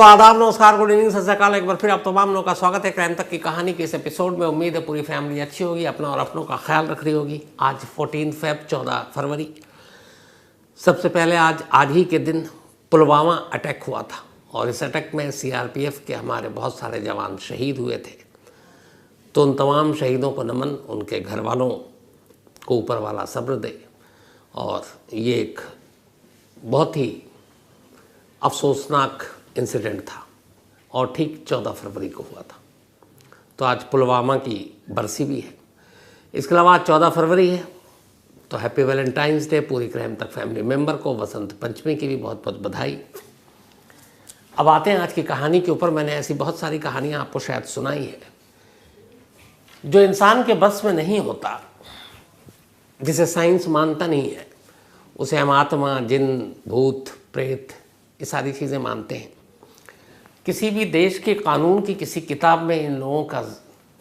तो आदाब, नमस्कार, गुड इवनिंग, सत श्री अकाल। एक बार फिर आप तमाम लोगों का स्वागत है क्राइम तक की कहानी के इस एपिसोड में। उम्मीद है पूरी फैमिली अच्छी होगी, अपना और अपनों का ख्याल रख रही होगी। आज 14 फरवरी। सबसे पहले आज ही के दिन पुलवामा अटैक हुआ था और इस अटैक में सीआरपीएफ के हमारे बहुत सारे जवान शहीद हुए थे। तो उन तमाम शहीदों को नमन, उनके घर वालों को ऊपर वाला सब्र दे। और ये एक बहुत ही अफसोसनाक इंसिडेंट था और ठीक 14 फरवरी को हुआ था। तो आज पुलवामा की बरसी भी है। इसके अलावा आज 14 फरवरी है तो हैप्पी वैलेंटाइंस डे पूरी क्राइम तक फैमिली मेम्बर को। वसंत पंचमी की भी बहुत बहुत बधाई। अब आते हैं आज की कहानी के ऊपर। मैंने ऐसी बहुत सारी कहानियाँ आपको शायद सुनाई है जो इंसान के बस में नहीं होता, जिसे साइंस मानता नहीं है। उसे हम आत्मा, जिन, भूत, प्रेत, ये सारी चीज़ें मानते हैं। किसी भी देश के कानून की किसी किताब में इन लोगों का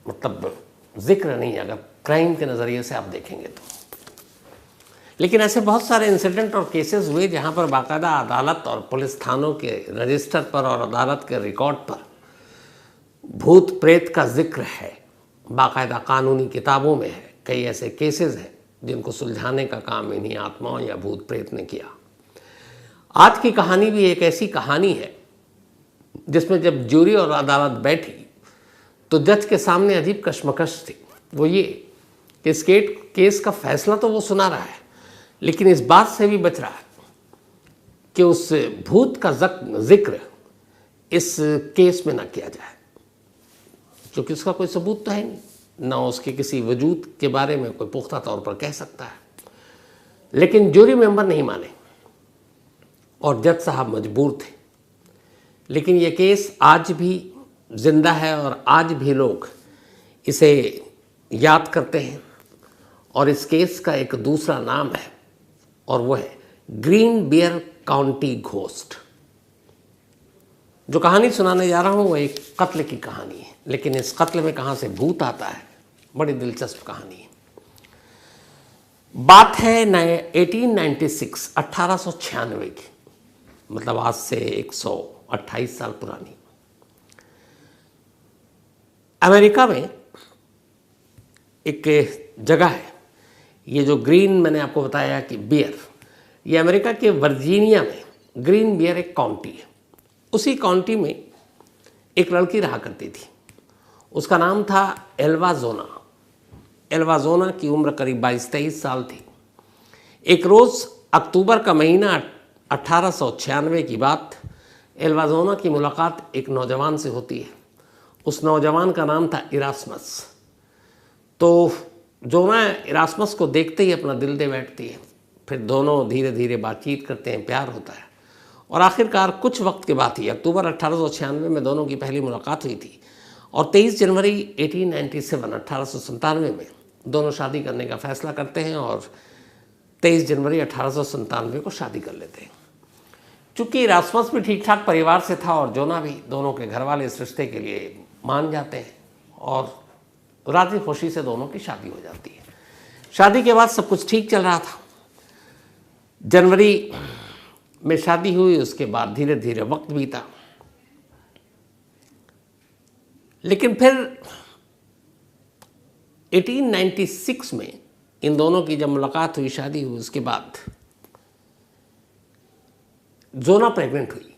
मतलब जिक्र नहीं है, अगर क्राइम के नज़रिए से आप देखेंगे तो। लेकिन ऐसे बहुत सारे इंसिडेंट और केसेस हुए जहाँ पर बाकायदा अदालत और पुलिस थानों के रजिस्टर पर और अदालत के रिकॉर्ड पर भूत प्रेत का जिक्र है, बाकायदा कानूनी किताबों में है। कई ऐसे केसेस हैं जिनको सुलझाने का काम इन्हीं आत्माओं या भूत प्रेत ने किया। आज की कहानी भी एक ऐसी कहानी है जिसमें जब ज्यूरी और अदालत बैठी तो जज के सामने अजीब कश्मकश थी। वो ये कि इस केस का फैसला तो वो सुना रहा है, लेकिन इस बात से भी बच रहा है कि उस भूत का जिक्र इस केस में ना किया जाए, क्योंकि उसका कोई सबूत तो है नहीं, ना उसके किसी वजूद के बारे में कोई पुख्ता तौर पर कह सकता है। लेकिन ज्यूरी मेंबर नहीं माने और जज साहब मजबूर थे। लेकिन ये केस आज भी जिंदा है और आज भी लोग इसे याद करते हैं। और इस केस का एक दूसरा नाम है और वो है ग्रीन बियर काउंटी घोस्ट। जो कहानी सुनाने जा रहा हूँ वो एक कत्ल की कहानी है, लेकिन इस कत्ल में कहाँ से भूत आता है, बड़ी दिलचस्प कहानी है। बात है 1896 1896 की, मतलब आज से 128 साल पुरानी। अमेरिका में एक जगह है, ये जो ग्रीन मैंने आपको बताया कि बियर, ये अमेरिका के वर्जीनिया में ग्रीन बियर एक काउंटी है। उसी काउंटी में एक लड़की रहा करती थी, उसका नाम था एल्वा जोना। एल्वा जोना की उम्र करीब 22-23 साल थी। एक रोज़ अक्टूबर का महीना 1896 की बात, एल्वा जोना की मुलाकात एक नौजवान से होती है। उस नौजवान का नाम था इरास्मस। तो जोना इरास्मस को देखते ही अपना दिल दे बैठती है। फिर दोनों धीरे धीरे बातचीत करते हैं, प्यार होता है और आखिरकार कुछ वक्त के बाद ही अक्टूबर 1896 में दोनों की पहली मुलाकात हुई थी। और 23 जनवरी 1897 में दोनों शादी करने का फैसला करते हैं और 23 जनवरी 1897 को शादी कर लेते हैं। चूँकि इरास्मस भी ठीक ठाक परिवार से था और जोना भी, दोनों के घर वाले इस रिश्ते के लिए मान जाते हैं और राजी खुशी से दोनों की शादी हो जाती है। शादी के बाद सब कुछ ठीक चल रहा था। जनवरी में शादी हुई, उसके बाद धीरे धीरे वक्त बीता। लेकिन फिर 1896 में इन दोनों की जब मुलाकात हुई, शादी हुई, उसके बाद जोना प्रेग्नेंट हुई।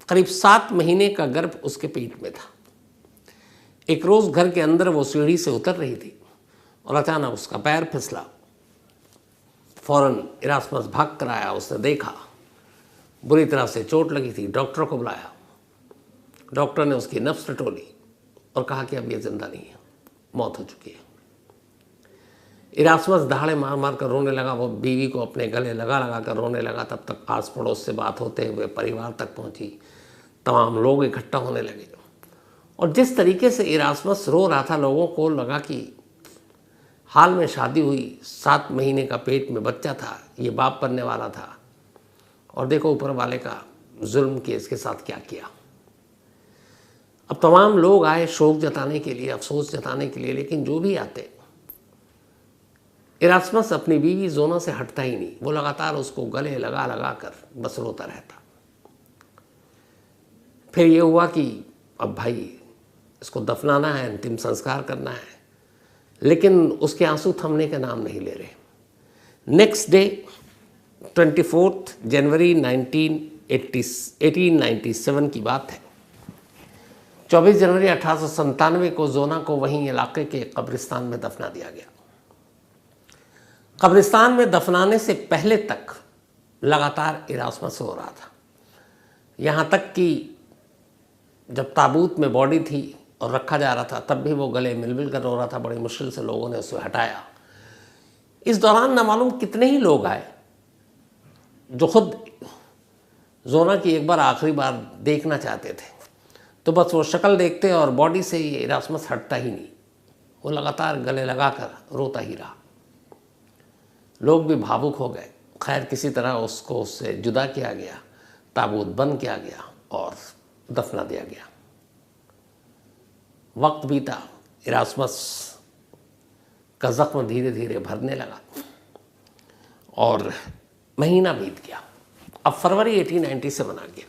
करीब 7 महीने का गर्भ उसके पेट में था। एक रोज़ घर के अंदर वो सीढ़ी से उतर रही थी और अचानक उसका पैर फिसला। फौरन इरास्मस भाग कर आया। उसने देखा बुरी तरह से चोट लगी थी। डॉक्टर को बुलाया। डॉक्टर ने उसकी नब्ज टटोली और कहा कि अब ये जिंदा नहीं है, मौत हो चुकी है। इरास्मस दहाड़े मार मार कर रोने लगा। वो बीवी को अपने गले लगा लगा कर रोने लगा। तब तक आस पड़ोस से बात होते हुए परिवार तक पहुंची। तमाम लोग इकट्ठा होने लगे और जिस तरीके से इरास्मस रो रहा था, लोगों को लगा कि हाल में शादी हुई, 7 महीने का पेट में बच्चा था, ये बाप बनने वाला था और देखो ऊपर वाले का जुल्म कि इसके साथ क्या किया। अब तमाम लोग आए शोक जताने के लिए, अफसोस जताने के लिए, लेकिन जो भी आते, इरास्मस अपनी बीवी जोना से हटता ही नहीं। वो लगातार उसको गले लगा लगा कर बस रोता रहता। फिर ये हुआ कि अब भाई इसको दफनाना है, अंतिम संस्कार करना है, लेकिन उसके आंसू थमने का नाम नहीं ले रहे। नेक्स्ट डे 24 जनवरी 1897 की बात है। 24 जनवरी 1897 को जोना को वहीं इलाके के कब्रिस्तान में दफना दिया गया। कब्रिस्तान में दफनाने से पहले तक लगातार इरास्मस हो रहा था, यहाँ तक कि जब ताबूत में बॉडी थी और रखा जा रहा था तब भी वो गले मिल कर रो रहा था। बड़ी मुश्किल से लोगों ने उसे हटाया। इस दौरान न मालूम कितने ही लोग आए जो खुद जोना की एक बार आखिरी बार देखना चाहते थे, तो बस वो शक्ल देखते और बॉडी से ये इरास्मस हटता ही नहीं। वो लगातार गले लगाकर रोता ही रहा। लोग भी भावुक हो गए। खैर किसी तरह उसको उससे जुदा किया गया, ताबूत बंद किया गया और दफना दिया गया। वक्त बीता, इरास्मस का जख्म धीरे धीरे भरने लगा और महीना बीत गया। अब फरवरी 1897 आ गया।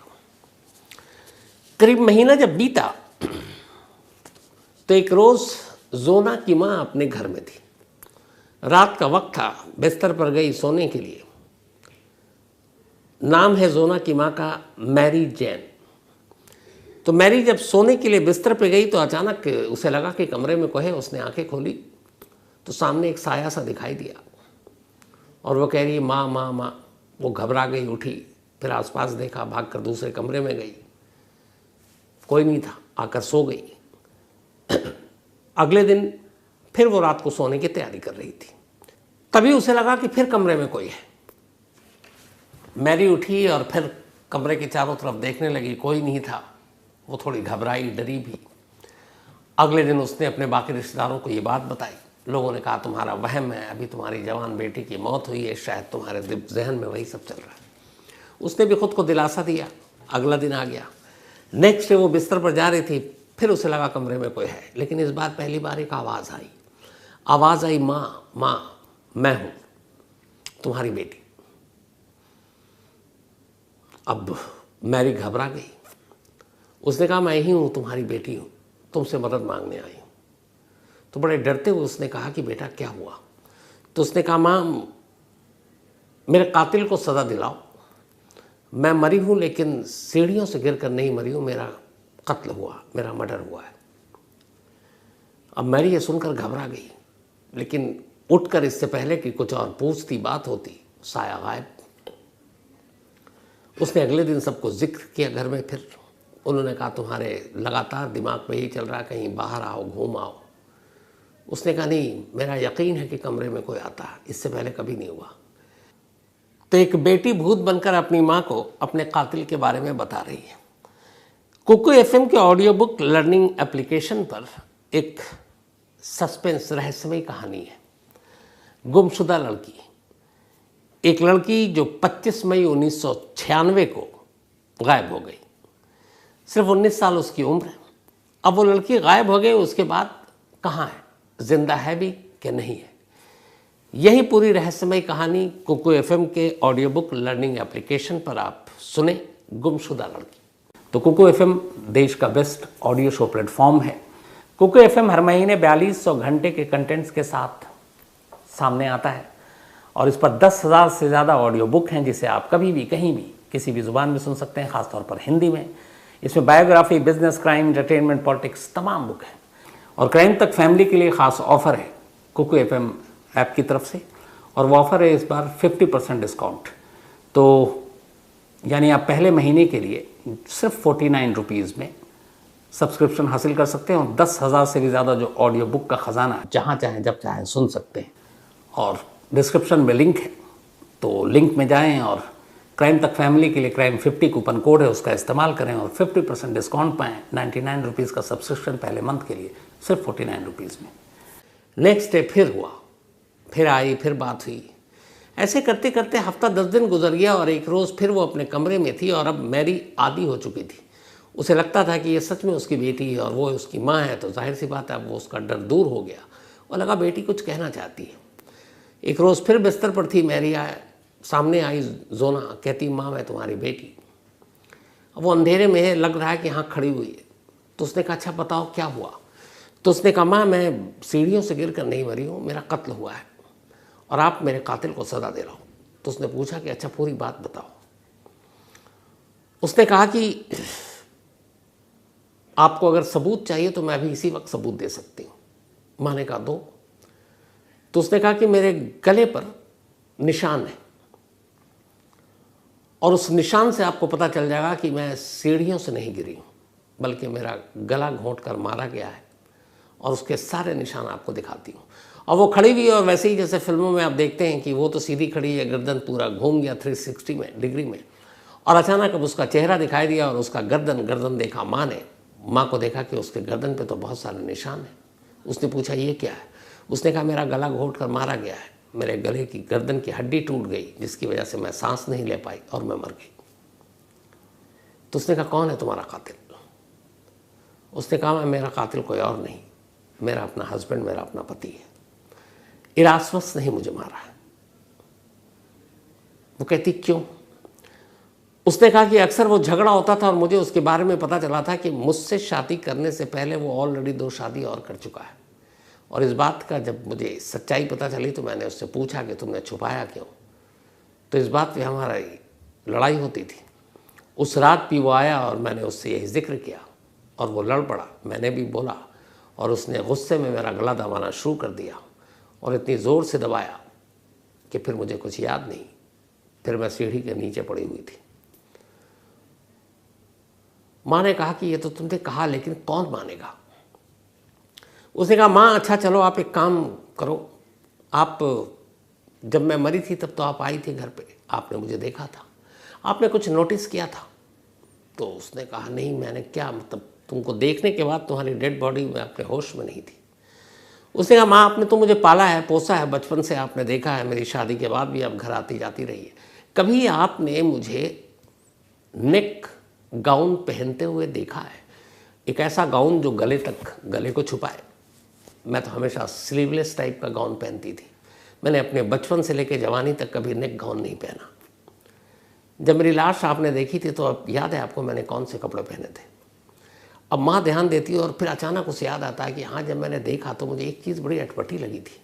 करीब महीना जब बीता तो एक रोज जोना की माँ अपने घर में थी। रात का वक्त था, बिस्तर पर गई सोने के लिए। नाम है जोना की माँ का मैरी जैन। तो मैरी जब सोने के लिए बिस्तर पे गई तो अचानक उसे लगा कि कमरे में कोई है। उसने आंखें खोली तो सामने एक साया सा दिखाई दिया और वो कह रही माँ माँ माँ। वो घबरा गई, उठी, फिर आसपास देखा, भागकर दूसरे कमरे में गई, कोई नहीं था, आकर सो गई। अगले दिन फिर वो रात को सोने की तैयारी कर रही थी। तभी उसे लगा कि फिर कमरे में कोई है। मैरी उठी और फिर कमरे के चारों तरफ देखने लगी, कोई नहीं था। वो थोड़ी घबराई, डरी भी। अगले दिन उसने अपने बाकी रिश्तेदारों को ये बात बताई। लोगों ने कहा तुम्हारा वहम है, अभी तुम्हारी जवान बेटी की मौत हुई है, शायद तुम्हारे जहन में वही सब चल रहा है। उसने भी खुद को दिलासा दिया। अगला दिन आ गया। नेक्स्ट डे वो बिस्तर पर जा रही थी, फिर उसे लगा कमरे में कोई है, लेकिन इस बार पहली बार एक आवाज़ आई, माँ माँ, मैं हूँ तुम्हारी बेटी। अब मैरी घबरा गई। उसने कहा मैं ही हूँ, तुम्हारी बेटी हूँ, तुमसे मदद मांगने आई हूँ। तो बड़े डरते हुए उसने कहा कि बेटा क्या हुआ? तो उसने कहा माँ, मेरे कातिल को सज़ा दिलाओ। मैं मरी हूँ लेकिन सीढ़ियों से गिरकर नहीं मरी हूँ, मेरा कत्ल हुआ, मेरा मर्डर हुआ है। अब मैरी ये सुनकर घबरा गई, लेकिन उठकर इससे पहले कि कुछ और पूछती बात होती, साया गायब। उसने अगले दिन सबको जिक्र किया घर में। फिर उन्होंने कहा तुम्हारे लगातार दिमाग में ही चल रहा, कहीं बाहर आओ, घूम आओ। उसने कहा नहीं, मेरा यकीन है कि कमरे में कोई आता है, इससे पहले कभी नहीं हुआ। तो एक बेटी भूत बनकर अपनी माँ को अपने कातिल के बारे में बता रही है। कुकू एफएम के ऑडियो बुक लर्निंग एप्लीकेशन पर एक सस्पेंस रहस्यमय कहानी है, गुमशुदा लड़की। एक लड़की जो 25 मई 1996 को गायब हो गई। सिर्फ 19 साल उसकी उम्र है। अब वो लड़की गायब हो गई, उसके बाद कहाँ है, जिंदा है भी कि नहीं है? यही पूरी रहस्यमय कहानी कुकू एफएम के ऑडियो बुक लर्निंग एप्लीकेशन पर आप सुने, गुमशुदा लड़की। तो कुकू एफएम देश का बेस्ट ऑडियो शो प्लेटफॉर्म है। कुकू एफएम हर महीने 4200 घंटे के कंटेंट्स के साथ सामने आता है और इस पर 10,000 से ज़्यादा ऑडियो बुक हैं, जिसे आप कभी भी कहीं भी किसी भी ज़ुबान में सुन सकते हैं, ख़ासतौर पर हिंदी में। इसमें biography, business, crime, entertainment, politics तमाम बुक हैं। और क्राइम तक फैमिली के लिए ख़ास ऑफ़र है कुकू एफएम ऐप की तरफ से, और वो ऑफ़र है इस बार 50% डिस्काउंट। तो यानी आप पहले महीने के लिए सिर्फ 49 रुपीज़ में सब्सक्रिप्शन हासिल कर सकते हैं और 10,000 से भी ज़्यादा जो ऑडियो बुक का ख़जाना है, जहाँ चाहें जब चाहें सुन सकते हैं। और डिस्क्रिप्शन में लिंक है, तो लिंक में जाएं और क्राइम तक फैमिली के लिए क्राइम 50 कूपन कोड है, उसका इस्तेमाल करें और 50% डिस्काउंट पाएँ। 99 रुपीज़ का सब्सक्रिप्शन पहले मंथ के लिए सिर्फ 49 रुपीज़ में। नेक्स्ट डे फिर हुआ, फिर आई, फिर बात हुई। ऐसे करते करते हफ्ता 10 दिन गुजर गया और एक रोज़ फिर वो अपने कमरे में थी और अब मैरी आदी हो चुकी थी। उसे लगता था कि ये सच में उसकी बेटी है और वो उसकी माँ है, तो जाहिर सी बात है अब वो उसका डर दूर हो गया और लगा बेटी कुछ कहना चाहती है। एक रोज़ फिर बिस्तर पर थी मैरी, सामने आई जोना, कहती माँ मैं तुम्हारी बेटी। वो अंधेरे में लग रहा है कि हाँ खड़ी हुई है। तो उसने कहा अच्छा बताओ क्या हुआ। तो उसने कहा माँ मैं सीढ़ियों से गिर कर नहीं मरी हूँ, मेरा कत्ल हुआ है और आप मेरे कातिल को सज़ा दे रहा हो। तो उसने पूछा कि अच्छा पूरी बात बताओ। उसने कहा कि आपको अगर सबूत चाहिए तो मैं अभी इसी वक्त सबूत दे सकती हूँ। माँ ने कहा दो। तो उसने कहा कि मेरे गले पर निशान है और उस निशान से आपको पता चल जाएगा कि मैं सीढ़ियों से नहीं गिरी हूँ, बल्कि मेरा गला घोंट कर मारा गया है और उसके सारे निशान आपको दिखाती हूँ। और वो खड़ी हुई और वैसे ही जैसे फिल्मों में आप देखते हैं कि वो तो सीधी खड़ी है, गर्दन पूरा घूम गया 360 डिग्री में, और अचानक अब उसका चेहरा दिखाई दिया और उसका गर्दन देखा। माँ ने माँ को देखा कि उसके गर्दन पे तो बहुत सारे निशान हैं। उसने पूछा ये क्या है। उसने कहा मेरा गला घोंट कर मारा गया है, मेरे गले की गर्दन की हड्डी टूट गई जिसकी वजह से मैं सांस नहीं ले पाई और मैं मर गई। तो उसने कहा कौन है तुम्हारा कातिल। उसने कहा मेरा कातिल कोई और नहीं, मेरा अपना हस्बैंड, मेरा अपना पति है। इरास्मस ने ही मुझे मारा है। वो कहती क्यों। उसने कहा कि अक्सर वो झगड़ा होता था और मुझे उसके बारे में पता चला था कि मुझसे शादी करने से पहले वो ऑलरेडी 2 शादी और कर चुका है। और इस बात का जब मुझे सच्चाई पता चली तो मैंने उससे पूछा कि तुमने छुपाया क्यों। तो इस बात पे हमारी लड़ाई होती थी। उस रात भी वो आया और मैंने उससे यही जिक्र किया और वो लड़ पड़ा, मैंने भी बोला और उसने गुस्से में मेरा गला दबाना शुरू कर दिया और इतनी ज़ोर से दबाया कि फिर मुझे कुछ याद नहीं। फिर मैं सीढ़ी के नीचे पड़ी हुई थी। माँ ने कहा कि ये तो तुमने कहा लेकिन कौन मानेगा। उसने कहा माँ अच्छा चलो आप एक काम करो, आप जब मैं मरी थी तब तो आप आई थी घर पे, आपने मुझे देखा था, आपने कुछ नोटिस किया था। तो उसने कहा नहीं मैंने क्या, मतलब तुमको देखने के बाद तुम्हारी डेड बॉडी में अपने होश में नहीं थी। उसने कहा माँ आपने तो मुझे पाला है, पोसा है, बचपन से आपने देखा है, मेरी शादी के बाद भी आप घर आती जाती रही है, कभी आपने मुझे नेक गाउन पहनते हुए देखा है, एक ऐसा गाउन जो गले को छुपाए। मैं तो हमेशा स्लीवलेस टाइप का गाउन पहनती थी। मैंने अपने बचपन से लेकर जवानी तक कभी नेक गाउन नहीं पहना। जब मेरी लाश आपने देखी थी तो अब याद है आपको मैंने कौन से कपड़े पहने थे। अब माँ ध्यान देती है और फिर अचानक उसे याद आता है कि हाँ जब मैंने देखा तो मुझे एक चीज़ बड़ी अटपटी लगी थी,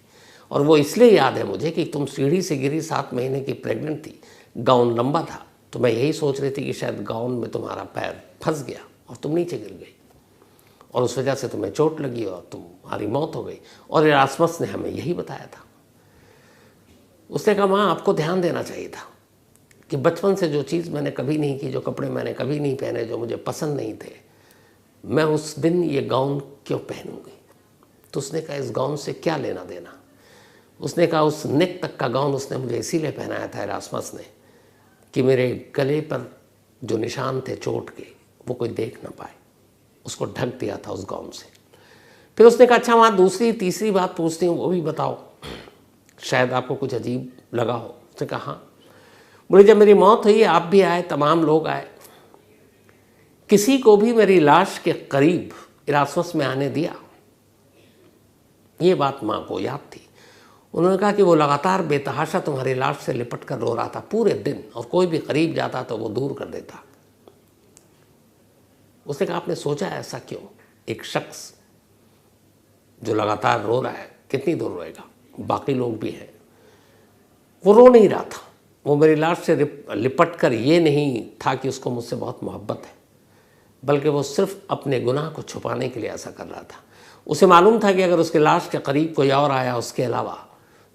और वो इसलिए याद है मुझे कि तुम सीढ़ी से गिरी, 7 महीने की प्रेग्नेंट थी, गाउन लंबा था, तो मैं यही सोच रही थी कि शायद गाउन में तुम्हारा पैर फंस गया और तुम नीचे गिर गई और उस वजह से तुम्हें चोट लगी और तुम्हारी मौत हो गई। और इरास्मस ने हमें यही बताया था। उसने कहा माँ आपको ध्यान देना चाहिए था कि बचपन से जो चीज़ मैंने कभी नहीं की, जो कपड़े मैंने कभी नहीं पहने, जो मुझे पसंद नहीं थे, मैं उस दिन ये गाउन क्यों पहनूंगी। तो उसने कहा इस गाउन से क्या लेना देना। उसने कहा उस नेक तक का गाउन उसने मुझे इसीलिए पहनाया था इरास्मस ने कि मेरे गले पर जो निशान थे चोट के वो कोई देख ना पाए, उसको ढक दिया था उस गाउन से। फिर उसने कहा अच्छा वहाँ दूसरी तीसरी बात पूछती हूँ वो भी बताओ, शायद आपको कुछ अजीब लगा हो। उसने कहा हाँ। बोले जब मेरी मौत हुई आप भी आए, तमाम लोग आए, किसी को भी मेरी लाश के करीब इरास्मस में आने दिया। ये बात माँ को याद थी। उन्होंने कहा कि वो लगातार बेतहाशा तुम्हारी लाश से लिपट कर रो रहा था पूरे दिन, और कोई भी करीब जाता तो वो दूर कर देता। उसने कहा आपने सोचा ऐसा क्यों। एक शख्स जो लगातार रो रहा है कितनी दूर रोएगा, बाकी लोग भी हैं। वो रो नहीं रहा था, वो मेरी लाश से लिपट कर ये नहीं था कि उसको मुझसे बहुत मोहब्बत है, बल्कि वो सिर्फ अपने गुनाह को छुपाने के लिए ऐसा कर रहा था। उसे मालूम था कि अगर उसके लाश के करीब कोई और आया उसके अलावा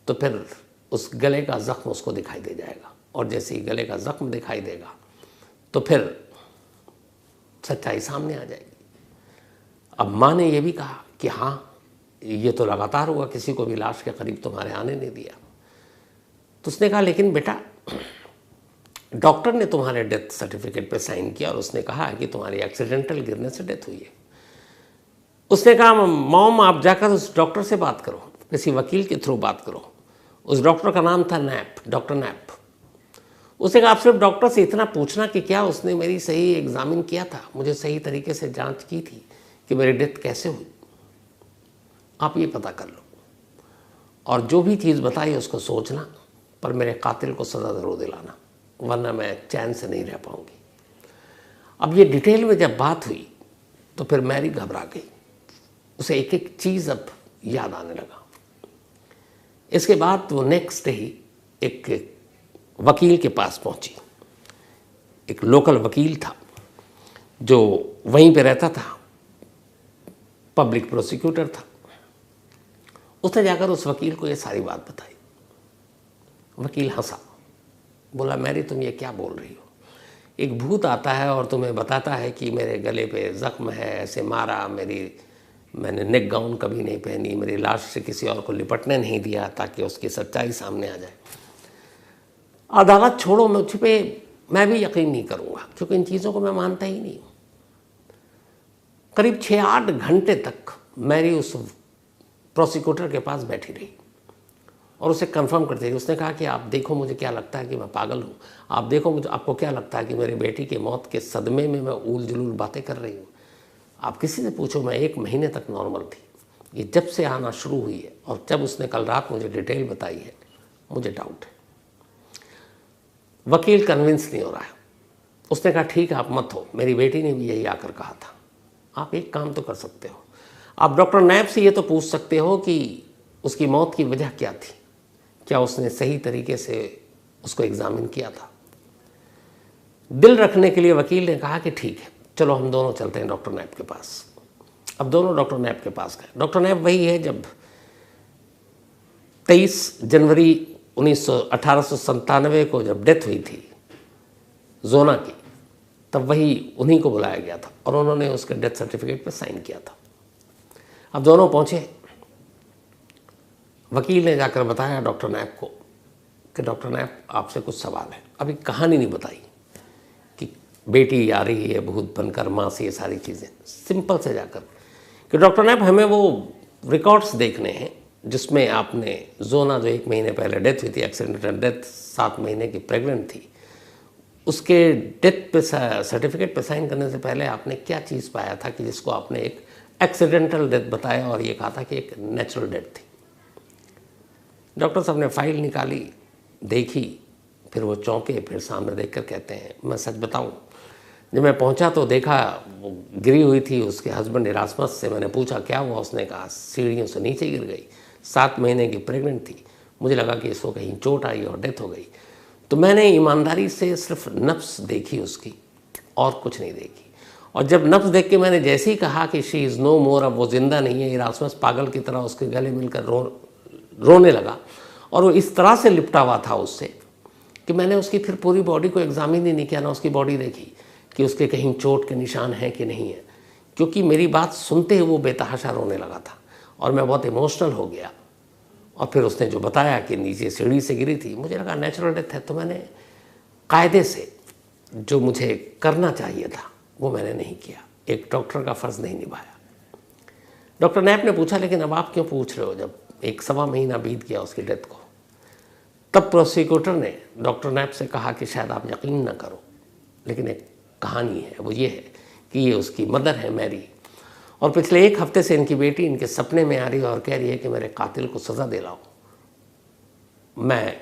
तो फिर उस गले का ज़ख्म उसको दिखाई दे जाएगा, और जैसे ही गले का ज़ख्म दिखाई देगा तो फिर सच्चाई सामने आ जाएगी। अब माँ ने यह भी कहा कि हाँ ये तो लगातार हुआ, किसी को भी लाश के करीब तुम्हारे आने नहीं दिया। तो उसने कहा लेकिन बेटा डॉक्टर ने तुम्हारे डेथ सर्टिफिकेट पे साइन किया और उसने कहा है कि तुम्हारी एक्सीडेंटल गिरने से डेथ हुई है। उसने कहा मॉम आप जाकर उस डॉक्टर से बात करो, किसी वकील के थ्रू बात करो। उस डॉक्टर का नाम था नैप, डॉक्टर नैप। उसने कहा आप सिर्फ डॉक्टर से इतना पूछना कि क्या उसने मेरी सही एग्जामिन किया था, मुझे सही तरीके से जांच की थी कि मेरी डेथ कैसे हुई, आप ये पता कर लो, और जो भी चीज़ बताई उसको सोचना, पर मेरे कातिल को सज़ा ज़रूर दिलाना, वरना मैं चैन से नहीं रह पाऊंगी। अब ये डिटेल में जब बात हुई तो फिर मैरी घबरा गई, उसे एक एक चीज़ अब याद आने लगा। इसके बाद वो नेक्स्ट डे ही एक वकील के पास पहुंची। एक लोकल वकील था जो वहीं पे रहता था, पब्लिक प्रोसिक्यूटर था। उसने जाकर उस वकील को ये सारी बात बताई। वकील हंसा, बोला मैरी तुम ये क्या बोल रही हो? एक भूत आता है और तुम्हें बताता है कि मेरे गले पे ज़ख्म है, ऐसे मारा, मैंने नेक गाउन कभी नहीं पहनी, मेरी लाश से किसी और को लिपटने नहीं दिया ताकि उसकी सच्चाई सामने आ जाए। अदालत छोड़ो, मुझ पे मैं भी यकीन नहीं करूँगा क्योंकि इन चीज़ों को मैं मानता ही नहीं हूँ। करीब 6-8 घंटे तक मैरी उस प्रोसिक्यूटर के पास बैठी रही और उसे कंफर्म करती रही। उसने कहा कि आप देखो मुझे क्या लगता है कि मैं पागल हूँ, आप देखो मुझे, आपको क्या लगता है कि मेरी बेटी की मौत के सदमे में मैं ऊल जुलूल बातें कर रही हूँ? आप किसी से पूछो, मैं 1 महीने तक नॉर्मल थी। ये जब से आना शुरू हुई है और जब उसने कल रात मुझे डिटेल बताई है, मुझे डाउट है। वकील कन्विंस नहीं हो रहा है। उसने कहा ठीक है आप मत हो, मेरी बेटी ने भी यही आकर कहा था। आप एक काम तो कर सकते हो, आप डॉक्टर नैब से ये तो पूछ सकते हो कि उसकी मौत की वजह क्या थी, क्या उसने सही तरीके से उसको एग्जामिन किया था। दिल रखने के लिए वकील ने कहा कि ठीक है चलो हम दोनों चलते हैं डॉक्टर नैब के पास। अब दोनों डॉक्टर नैब के पास गए। डॉक्टर नैब वही है जब 23 जनवरी 1897 को जब डेथ हुई थी जोना की, तब वही उन्हीं को बुलाया गया था और उन्होंने उसके डेथ सर्टिफिकेट पे साइन किया था। अब दोनों पहुंचे। वकील ने जाकर बताया डॉक्टर नैब को कि डॉक्टर नैब आपसे कुछ सवाल है। अभी कहानी नहीं बताई कि बेटी आ रही है भूत बनकर, माँ से, ये सारी चीज़ें। सिंपल से जाकर कि डॉक्टर नैब हमें वो रिकॉर्ड्स देखने हैं जिसमें आपने जोना जो 1 महीने पहले डेथ हुई थी, एक्सीडेंटल डेथ, 7 महीने की प्रेग्नेंट थी, उसके डेथ पे सर्टिफिकेट पे साइन करने से पहले आपने क्या चीज़ पाया था कि जिसको आपने एक एक्सीडेंटल डेथ बताया और ये कहा था कि एक नेचुरल डेथ थी। डॉक्टर साहब ने फाइल निकाली, देखी, फिर वो चौंके, फिर सामने देखकर कहते हैं मैं सच बताऊं, जब मैं पहुंचा तो देखा वो गिरी हुई थी। उसके हस्बैंड इरास्मस से मैंने पूछा क्या हुआ, उसने कहा सीढ़ियों से नीचे गिर गई, 7 महीने की प्रेग्नेंट थी, मुझे लगा कि इसको कहीं चोट आई और डेथ हो गई। तो मैंने ईमानदारी से सिर्फ नफ्स देखी उसकी और कुछ नहीं देखी। और जब नफ्स देख के मैंने जैसे ही कहा कि शी इज़ नो मोर, अब वो ज़िंदा नहीं है, इरास्मस पागल की तरह उसके गले मिलकर रोने लगा और वो इस तरह से लिपटा हुआ था उससे कि मैंने उसकी फिर पूरी बॉडी को एग्जामिन ही नहीं किया, ना उसकी बॉडी देखी कि उसके कहीं चोट के निशान हैं कि नहीं है, क्योंकि मेरी बात सुनते ही वो बेतहाशा रोने लगा था और मैं बहुत इमोशनल हो गया। और फिर उसने जो बताया कि नीचे सीढ़ी से गिरी थी, मुझे लगा नेचुरल डेथ है, तो मैंने कायदे से जो मुझे करना चाहिए था वो मैंने नहीं किया, एक डॉक्टर का फ़र्ज़ नहीं निभाया। डॉक्टर नैब ने पूछा लेकिन अब आप क्यों पूछ रहे हो, जब 1-1.25 महीना बीत गया उसकी डेथ को। तब प्रोसिक्यूटर ने डॉक्टर नैब से कहा कि शायद आप यकीन ना करो लेकिन एक कहानी है, वो ये है कि ये उसकी मदर है मैरी, और पिछले 1 हफ्ते से इनकी बेटी इनके सपने में आ रही है और कह रही है कि मेरे कातिल को सज़ा दिलाओ। मैं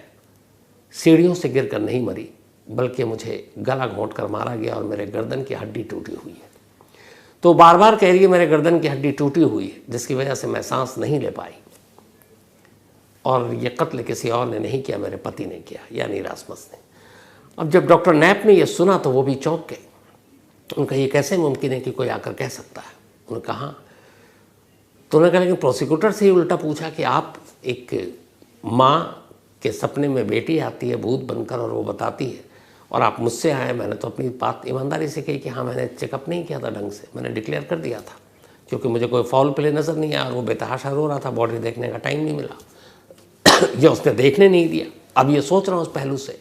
सीढ़ियों से गिरकर नहीं मरी बल्कि मुझे गला घोंट कर मारा गया और मेरे गर्दन की हड्डी टूटी हुई है। तो बार बार कह रही है मेरे गर्दन की हड्डी टूटी हुई है जिसकी वजह से मैं सांस नहीं ले पाई, और ये कत्ल किसी और ने नहीं किया, मेरे पति ने किया, यानी इरास्मस ने। अब जब डॉक्टर नैप ने यह सुना तो वो भी चौंक गए। उनका ये कैसे मुमकिन है कि कोई आकर कह सकता है? उन्होंने कहा, तो उन्होंने कहा लेकिन प्रोसिक्यूटर से ही उल्टा पूछा कि आप, एक माँ के सपने में बेटी आती है भूत बनकर और वो बताती है, और आप मुझसे आए। मैंने तो अपनी बात ईमानदारी से कही कि हाँ मैंने चेकअप नहीं किया था ढंग से, मैंने डिक्लेयर कर दिया था क्योंकि मुझे कोई फाउल प्ले नज़र नहीं आया और वो बेतहाशा रो रहा था, बॉडी देखने का टाइम नहीं मिला ये उसने देखने नहीं दिया। अब ये सोच रहा हूँ उस पहलू से,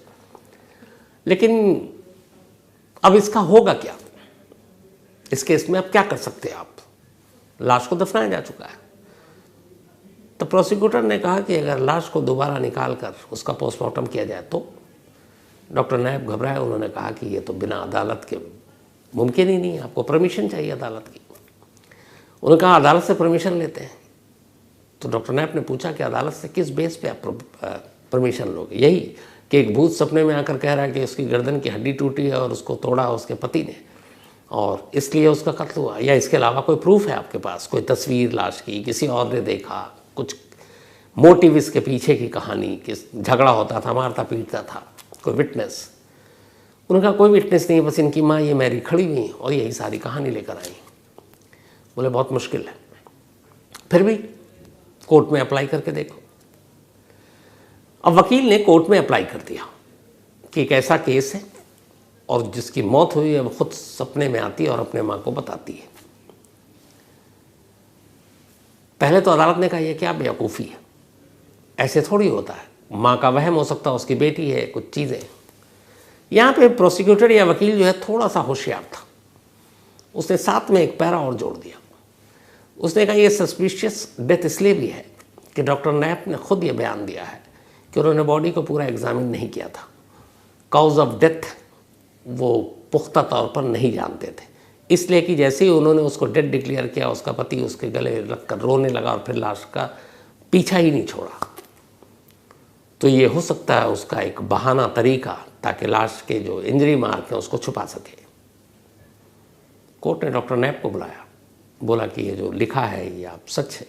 लेकिन अब इसका होगा क्या? इस केस में अब क्या कर सकते हैं आप? लाश को दफनाया जा चुका है। तो प्रोसिक्यूटर ने कहा कि अगर लाश को दोबारा निकाल कर उसका पोस्टमार्टम किया जाए तो। डॉक्टर नायब घबराए, उन्होंने कहा कि ये तो बिना अदालत के मुमकिन ही नहीं है, आपको परमिशन चाहिए अदालत की। उन्होंने कहा अदालत से परमिशन लेते हैं। तो डॉक्टर नायब ने पूछा कि अदालत से किस बेस पे आप परमिशन लोगे? यही कि एक भूत सपने में आकर कह रहा है कि उसकी गर्दन की हड्डी टूटी है और उसको तोड़ा उसके पति ने, और इसलिए उसका कत्ल हुआ, या इसके अलावा कोई प्रूफ है आपके पास, कोई तस्वीर लाश की, किसी और ने देखा, कुछ मोटिव इसके पीछे की कहानी, किस झगड़ा होता था, मारता पीटता था, कोई विटनेस? उनका कोई विटनेस नहीं, बस इनकी माँ ये मैरी खड़ी हुई और यही सारी कहानी लेकर आई। बोले बहुत मुश्किल है, फिर भी कोर्ट में अप्लाई करके देखो। अब वकील ने कोर्ट में अप्लाई कर दिया कि एक ऐसा केस है और जिसकी मौत हुई है वो खुद सपने में आती है और अपने माँ को बताती है। पहले तो अदालत ने कहा यह क्या बेवकूफ़ी है, ऐसे थोड़ी होता है, माँ का वहम हो सकता है, उसकी बेटी है, कुछ चीज़ें। यहाँ पे प्रोसिक्यूटर या वकील जो है थोड़ा सा होशियार था, उसने साथ में एक पैरा और जोड़ दिया। उसने कहा ये सस्पिशियस डेथ इसलिए भी है कि डॉक्टर नैप ने खुद ये बयान दिया है कि उन्होंने बॉडी को पूरा एग्जामिन नहीं किया था, कॉज ऑफ डेथ वो पुख्ता तौर पर नहीं जानते थे, इसलिए कि जैसे ही उन्होंने उसको डेड डिक्लेयर किया उसका पति उसके गले रख कर रोने लगा और फिर लाश का पीछा ही नहीं छोड़ा। तो ये हो सकता है उसका एक बहाना तरीका, ताकि लाश के जो इंजरी मार्क हैं उसको छुपा सके। कोर्ट ने डॉक्टर नैप को बुलाया, बोला कि ये जो लिखा है ये आप सच है।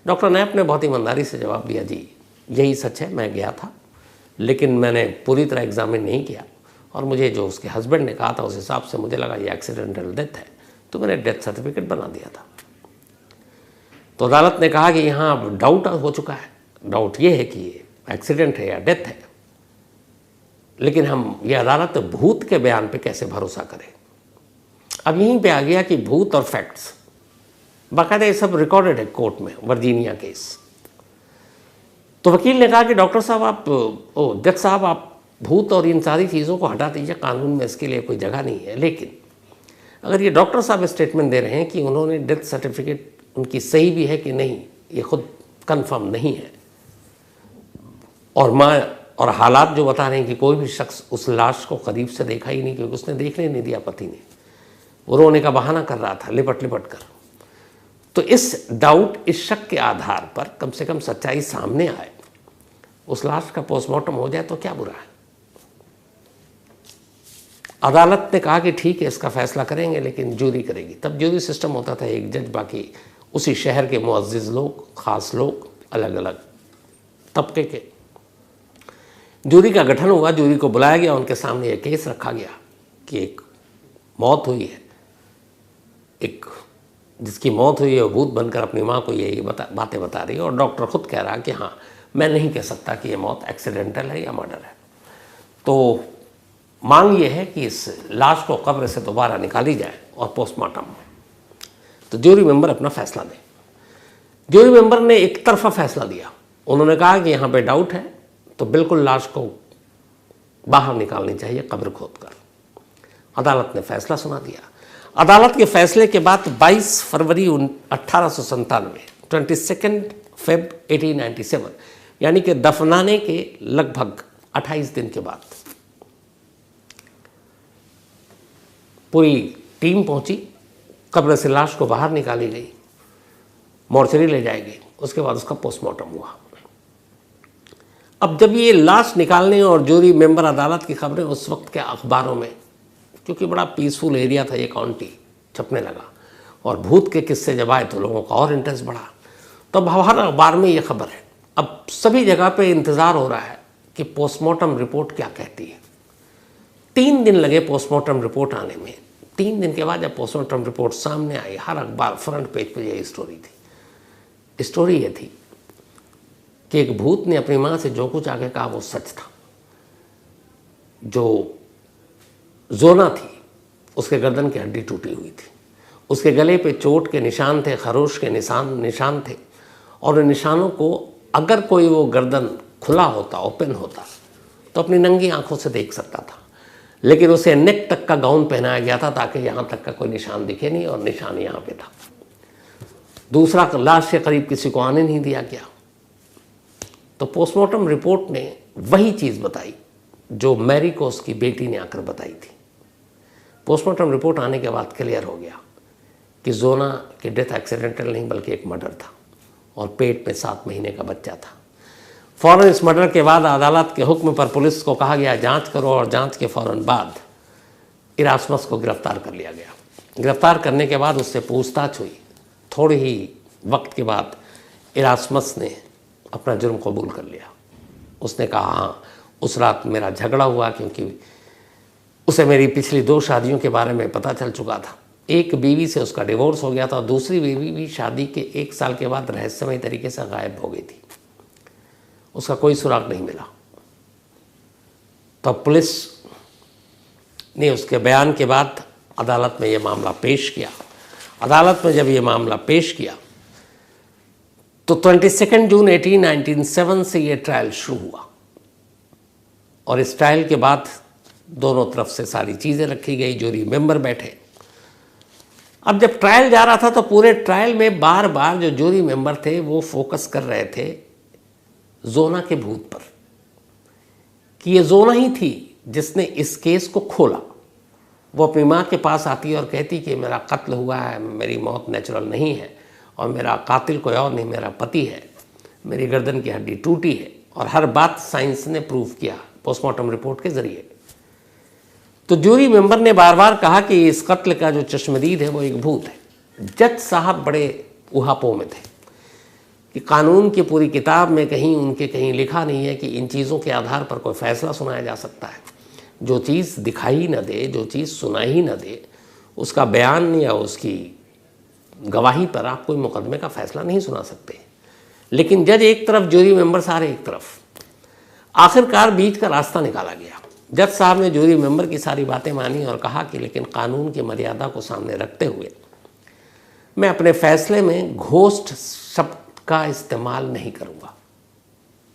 डॉक्टर नैप ने बहुत ईमानदारी से जवाब दिया, जी यही सच है, मैं गया था लेकिन मैंने पूरी तरह एग्जामिन नहीं किया और मुझे जो उसके हस्बैंड ने कहा था उस हिसाब से मुझे लगा ये एक्सीडेंटल डेथ है, तो मैंने डेथ सर्टिफिकेट बना दिया था। तो अदालत ने कहा कि यहाँ अब डाउट हो चुका है, डाउट ये है कि ये एक्सीडेंट है या डेथ है, लेकिन हम ये अदालत भूत के बयान पे कैसे भरोसा करें। अब यहीं पे आ गया कि भूत और फैक्ट्स, बाकायदा ये सब रिकॉर्डेड है कोर्ट में, वर्जीनिया केस। तो वकील ने कहा कि डॉक्टर साहब आप, जज साहब आप भूत और इन सारी चीज़ों को हटा दीजिए, कानून में इसके लिए कोई जगह नहीं है। लेकिन अगर ये डॉक्टर साहब स्टेटमेंट दे रहे हैं कि उन्होंने डेथ सर्टिफिकेट उनकी सही भी है कि नहीं, ये खुद कंफर्म नहीं है, और माँ और हालात जो बता रहे हैं कि कोई भी शख्स उस लाश को करीब से देखा ही नहीं, क्योंकि उसने देखने नहीं दिया पति ने, वो रोने का बहाना कर रहा था लिपट लिपट कर। तो इस डाउट, इस शक के आधार पर कम से कम सच्चाई सामने आए, उस लाश का पोस्टमार्टम हो जाए तो क्या बुरा है। अदालत ने कहा कि ठीक है इसका फैसला करेंगे, लेकिन जूरी करेगी। तब जूरी सिस्टम होता था, एक जज बाकी उसी शहर के मुअज़्ज़िज़ लोग, ख़ास लोग, अलग अलग तबके के। जूरी का गठन हुआ, जूरी को बुलाया गया, उनके सामने यह केस रखा गया कि एक मौत हुई है, एक जिसकी मौत हुई है वो भूत बनकर अपनी माँ को यही बातें बता रही है, और डॉक्टर खुद कह रहा है कि हाँ मैं नहीं कह सकता कि ये मौत एक्सीडेंटल है या मर्डर है। तो मांग ये है कि इस लाश को कब्र से दोबारा निकाली जाए और पोस्टमार्टम। तो ज्यूरी मेंबर अपना फैसला दें। ज्यूरी मेंबर ने एक तरफा फैसला दिया, उन्होंने कहा कि यहाँ पे डाउट है तो बिल्कुल लाश को बाहर निकालनी चाहिए कब्र खोदकर। अदालत ने फैसला सुना दिया। अदालत के फैसले के बाद 22 फरवरी 1897, 22 फेब 1897, यानी कि दफनाने के लगभग 28 दिन के बाद पूरी टीम पहुंची, कब्र से लाश को बाहर निकाली गई, मोर्चरी ले जाई गई, उसके बाद उसका पोस्टमार्टम हुआ। अब जब ये लाश निकालने और जूरी मेंबर अदालत की खबरें उस वक्त के अखबारों में, क्योंकि बड़ा पीसफुल एरिया था ये काउंटी, छपने लगा, और भूत के किस्से जब आए तो लोगों का और इंटरेस्ट बढ़ा। तो अब हर अखबार में ये खबर है। अब सभी जगह पे इंतज़ार हो रहा है कि पोस्टमार्टम रिपोर्ट क्या कहती है। 3 दिन लगे पोस्टमार्टम रिपोर्ट आने में। 3 दिन के बाद जब पोस्टमार्टम रिपोर्ट सामने आई, हर अखबार फ्रंट पेज पर यही स्टोरी थी। स्टोरी ये थी कि एक भूत ने अपनी माँ से जो कुछ आगे कहा वो सच था। जो जोना थी उसके गर्दन की हड्डी टूटी हुई थी, उसके गले पे चोट के निशान थे, खरोश के निशान थे, और उन निशानों को अगर कोई वो गर्दन खुला होता, ओपन होता, तो अपनी नंगी आंखों से देख सकता था। लेकिन उसे नेक तक का गाउन पहनाया गया था ताकि यहाँ तक का कोई निशान दिखे नहीं, और निशान यहाँ पे था। दूसरा, लाश के करीब किसी को आने नहीं दिया गया। तो पोस्टमार्टम रिपोर्ट ने वही चीज़ बताई जो मैरी को उसकी बेटी ने आकर बताई थी। पोस्टमार्टम रिपोर्ट आने के बाद क्लियर हो गया कि जोना की डेथ एक्सीडेंटल नहीं बल्कि एक मर्डर था, और पेट में 7 महीने का बच्चा था। फ़ौरन इस मर्डर के बाद अदालत के हुक्म पर पुलिस को कहा गया जांच करो, और जांच के फ़ौरन बाद इरास्मस को गिरफ्तार कर लिया गया। गिरफ्तार करने के बाद उससे पूछताछ हुई। थोड़े ही वक्त के बाद इरास्मस ने अपना जुर्म कबूल कर लिया। उसने कहा हाँ, उस रात मेरा झगड़ा हुआ क्योंकि उसे मेरी पिछली 2 शादियों के बारे में पता चल चुका था। एक बीवी से उसका डिवोर्स हो गया था और दूसरी बीवी भी शादी के 1 साल के बाद रहस्यमय तरीके से गायब हो गई थी। उसका कोई सुराग नहीं मिला। तो पुलिस ने उसके बयान के बाद अदालत में यह मामला पेश किया। अदालत में जब ये मामला पेश किया तो 22 जून 1897 से ये ट्रायल शुरू हुआ और इस ट्रायल के बाद दोनों तरफ से सारी चीज़ें रखी गई, जूरी मेंबर बैठे। अब जब ट्रायल जा रहा था तो पूरे ट्रायल में बार बार जो जूरी मेंबर थे वो फोकस कर रहे थे जोना के भूत पर कि ये जोना ही थी जिसने इस केस को खोला। वो अपनी माँ के पास आती और कहती कि मेरा कत्ल हुआ है, मेरी मौत नेचुरल नहीं है और मेरा कातिल कोई और नहीं, मेरा पति है, मेरी गर्दन की हड्डी टूटी है। और हर बात साइंस ने प्रूव किया पोस्टमार्टम रिपोर्ट के जरिए। तो जूरी मेंबर ने बार बार कहा कि इस कत्ल का जो चश्मदीद है वो एक भूत है। जज साहब बड़े उहापों में थे कि कानून की पूरी किताब में कहीं लिखा नहीं है कि इन चीज़ों के आधार पर कोई फैसला सुनाया जा सकता है। जो चीज़ दिखाई न दे, जो चीज़ सुनाई ही न दे, उसका बयान या उसकी गवाही पर आप कोई मुकदमे का फैसला नहीं सुना सकते। लेकिन जज एक तरफ, जूरी मेंबर सारे एक तरफ। आखिरकार बीच का रास्ता निकाला गया। जज साहब ने जूरी मेंबर की सारी बातें मानी और कहा कि लेकिन कानून की मर्यादा को सामने रखते हुए मैं अपने फैसले में घोस्ट शब्द का इस्तेमाल नहीं करूँगा।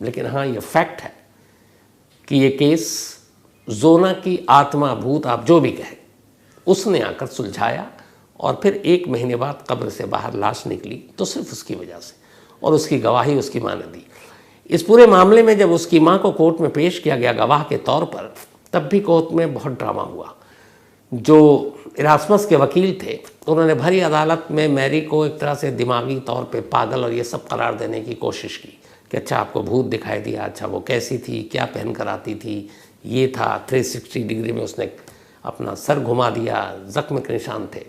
लेकिन हाँ, ये फैक्ट है कि ये केस जोना की आत्मा, भूत, आप जो भी कहें, उसने आकर सुलझाया और फिर 1 महीने बाद कब्र से बाहर लाश निकली तो सिर्फ उसकी वजह से, और उसकी गवाही उसकी माँ ने दी। इस पूरे मामले में जब उसकी माँ को कोर्ट में पेश किया गया गवाह के तौर पर, तब भी कोर्ट में बहुत ड्रामा हुआ। जो इरास्मस के वकील थे उन्होंने भरी अदालत में मैरी को एक तरह से दिमागी तौर पे पागल और ये सब करार देने की कोशिश की कि अच्छा आपको भूत दिखाई दिया, अच्छा वो कैसी थी, क्या पहन कर आती थी, ये था, 360 डिग्री में उसने अपना सर घुमा दिया, जख्म के निशान थे।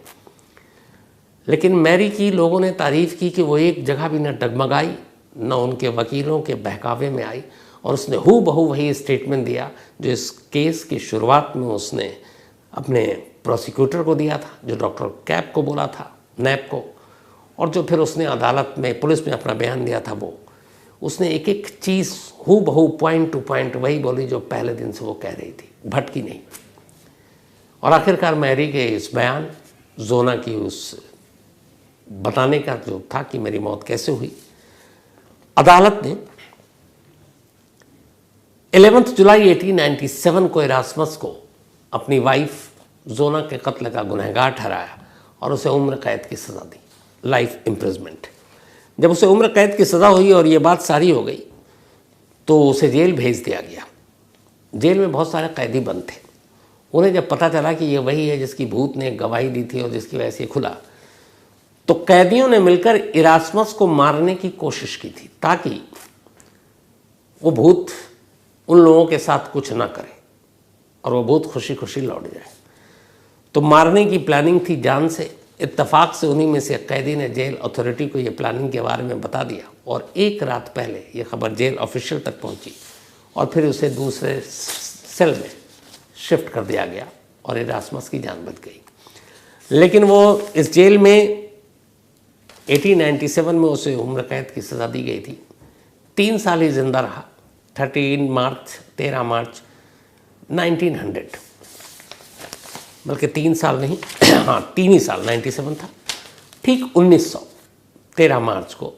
लेकिन मैरी की लोगों ने तारीफ़ की कि वो एक जगह भी न डगमगाई, न उनके वकीलों के बहकावे में आई, और उसने हूबहू वही स्टेटमेंट दिया जो इस केस की शुरुआत में उसने अपने प्रोसिक्यूटर को दिया था, जो डॉक्टर कैप को बोला था, नैप को, और जो फिर उसने अदालत में, पुलिस में अपना बयान दिया था। वो उसने एक एक चीज़ हूबहू पॉइंट टू पॉइंट वही बोली जो पहले दिन से वो कह रही थी, भटकी नहीं। और आखिरकार मैरी के इस बयान, जोना की उस बताने का जो था कि मेरी मौत कैसे हुई, अदालत ने 11 जुलाई 1897 को इरास्मस को अपनी वाइफ जोना के कत्ल का गुनहगार ठहराया और उसे उम्र कैद की सज़ा दी, लाइफ इम्प्रिजमेंट। जब उसे उम्र कैद की सज़ा हुई और ये बात सारी हो गई तो उसे जेल भेज दिया गया। जेल में बहुत सारे कैदी बंद थे। उन्हें जब पता चला कि ये वही है जिसकी भूत ने गवाही दी थी और जिसकी वजह से खुला, तो कैदियों ने मिलकर इरास्मस को मारने की कोशिश की थी ताकि वो भूत उन लोगों के साथ कुछ ना करे और वो भूत खुशी खुशी लौट जाए। तो मारने की प्लानिंग थी जान से। इत्तेफाक से उन्हीं में से कैदी ने जेल अथॉरिटी को ये प्लानिंग के बारे में बता दिया और 1 रात पहले ये खबर जेल ऑफिशियल तक पहुंची और फिर उसे दूसरे सेल में शिफ्ट कर दिया गया और इरास्मस की जान बच गई। लेकिन वो इस जेल में 1897 में उसे उम्र कैद की सज़ा दी गई थी। 3 साल ही जिंदा रहा। 13 मार्च 1900, बल्कि 3 साल नहीं, हाँ 3 ही साल, 97 था, ठीक 13 मार्च को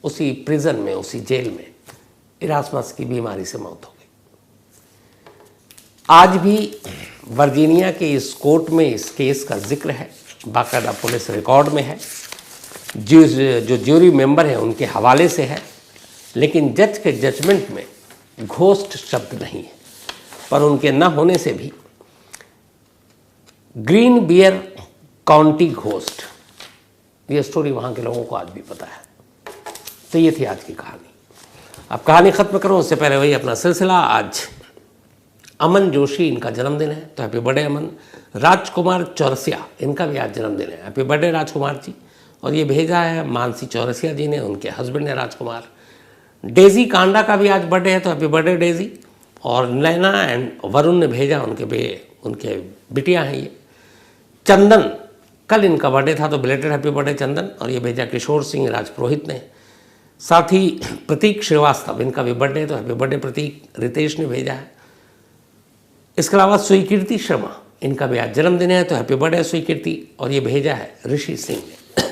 उसी प्रिजन में, उसी जेल में इरास्मस की बीमारी से मौत हो गई। आज भी वर्जीनिया के इस कोर्ट में इस केस का जिक्र है, बाकायदा पुलिस रिकॉर्ड में है, जो ज्यूरी मेंबर हैं उनके हवाले से है। लेकिन जज के जजमेंट में घोस्ट शब्द नहीं है, पर उनके न होने से भी ग्रीन बियर काउंटी घोस्ट, ये स्टोरी वहाँ के लोगों को आज भी पता है। तो ये थी आज की कहानी। अब कहानी ख़त्म करूँ उससे पहले वही अपना सिलसिला। आज अमन जोशी, इनका जन्मदिन है, तो हैप्पी बर्थडे अमन। राजकुमार चौरसिया, इनका भी आज जन्मदिन है। Happy birthday Rajkumar ji. और ये भेजा है मानसी चौरसिया जी ने, उनके हस्बैंड है राजकुमार। डेजी कांडा का भी आज बर्थडे है, तो हैप्पी बर्थडे डेजी। और नैना एंड वरुण ने भेजा, उनके बिटिया हैं ये। चंदन, कल इनका बर्थडे था, तो बिलेटेड हैप्पी बर्थडे चंदन। और ये भेजा किशोर सिंह राजपुरोहित ने। साथ ही प्रतीक श्रीवास्तव, इनका भी बर्थडे है, तो हैप्पी बर्थडे प्रतीक, रितेश ने भेजा है। इसके अलावा स्वीकृति शर्मा, इनका भी आज जन्मदिन है, तो हैप्पी बर्थडे स्वीकृति। और ये भेजा है ऋषि सिंह ने।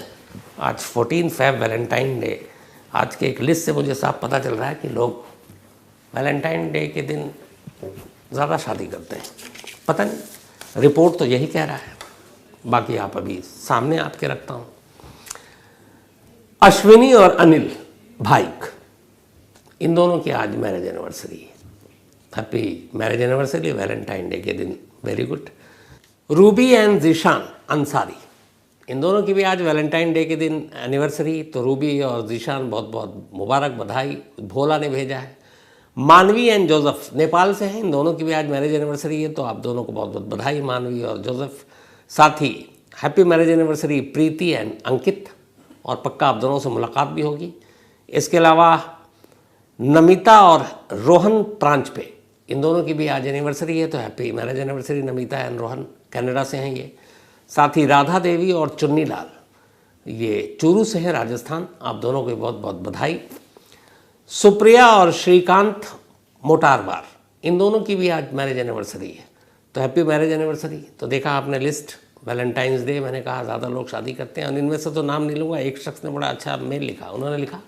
आज 14 फ़रवरी वैलेंटाइन डे। आज के एक लिस्ट से मुझे साफ पता चल रहा है कि लोग वैलेंटाइन डे के दिन ज़्यादा शादी करते हैं। पता नहीं, रिपोर्ट तो यही कह रहा है, बाकी आप अभी सामने आपके रखता हूँ। अश्विनी और अनिल भाईक, इन दोनों की आज मैरिज एनिवर्सरी है। Happy marriage anniversary Valentine day के दिन, very good. Ruby and Zeeshan Ansari, इन दोनों की भी आज वैलेंटाइन डे के दिन एनिवर्सरी। तो रूबी और जीशान बहुत बहुत मुबारक, बधाई। भोला ने भेजा है। मानवी एंड जोसेफ नेपाल से हैं, इन दोनों की भी आज मैरिज एनिवर्सरी है, तो आप दोनों को बहुत बहुत बधाई, मानवी और जोसेफ। साथ ही happy marriage anniversary Preeti and Ankit, और पक्का आप दोनों से मुलाकात भी होगी। इसके अलावा नमिता और रोहन प्रांचपे, इन दोनों की भी आज एनिवर्सरी है, तो happy marriage anniversary Namita and Rohan, Canada से हैं ये। साथ ही राधा देवी और चुन्नी लाल, ये चूरू से हैं राजस्थान, आप दोनों को बहुत बहुत बधाई। सुप्रिया और श्रीकांत मोटारबार, इन दोनों की भी आज मैरिज एनिवर्सरी है, तो हैप्पी मैरिज एनिवर्सरी। तो देखा आपने लिस्ट, वैलेंटाइंस डे, मैंने कहा ज़्यादा लोग शादी करते हैं, और इनमें से तो नाम नहीं लूँगा। एक शख्स ने बड़ा अच्छा मेल लिखा, उन्होंने लिखा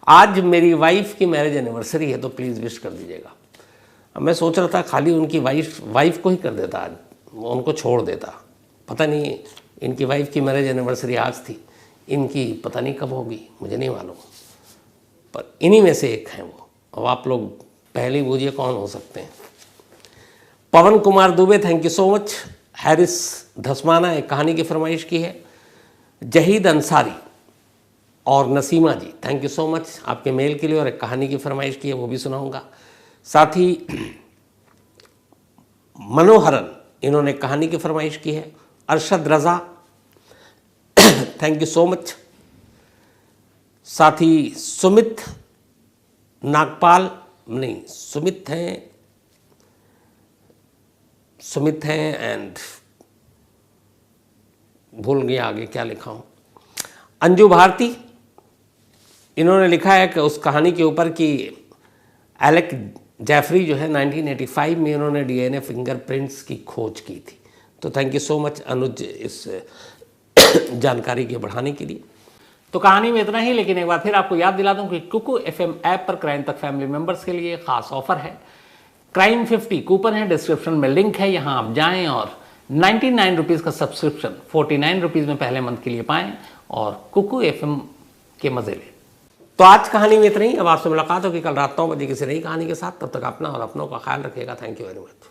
आज मेरी वाइफ की मैरिज एनिवर्सरी है, तो प्लीज़ विश कर दीजिएगा। अब मैं सोच रहा था खाली उनकी वाइफ को ही कर देता, आज उनको छोड़ देता। पता नहीं इनकी वाइफ की मैरिज एनिवर्सरी आज थी, इनकी पता नहीं कब होगी, मुझे नहीं मालूम, पर इन्हीं में से एक हैं वो। अब आप लोग पहले बूझिए कौन हो सकते हैं। Pawan Kumar Dubey, thank you so much. Haris Dhasmana, एक कहानी की फरमाइश की है। जहीद अंसारी और Naseema ji, thank you so much आपके मेल के लिए, और एक कहानी की फरमाइश की है, वो भी सुनाऊंगा। साथ ही मनोहरन, इन्होंने कहानी की फरमाइश की है। अरशद रज़ा, थैंक यू सो मच। साथ ही सुमित नागपाल, नहीं सुमित हैं एंड भूल गया आगे क्या लिखा हूँ। अंजू भारती, इन्होंने लिखा है कि उस कहानी के ऊपर कि एलेक जेफरी जो है 1985 में इन्होंने डीएनए फिंगरप्रिंट्स की खोज की थी। तो थैंक यू सो मच अनुज इस जानकारी के बढ़ाने के लिए। तो कहानी में इतना ही, लेकिन एक बार फिर आपको याद दिला दूं कि कुकू एफएम ऐप पर क्राइम तक फैमिली मेंबर्स के लिए खास ऑफर है। क्राइम 50 कूपन है, डिस्क्रिप्शन में लिंक है, यहाँ आप जाएं और 99 रुपीज़ का सब्सक्रिप्शन 49 रुपीज़ में पहले मंथ के लिए पाएं और कुकू एफएम के मजे लें। तो आज कहानी में इतना ही। अब आपसे मुलाकात होगी कल रात 9 बजे किसी नई कहानी के साथ। तब तक अपना और अपनों का ख्याल रखिएगा। Thank you very much.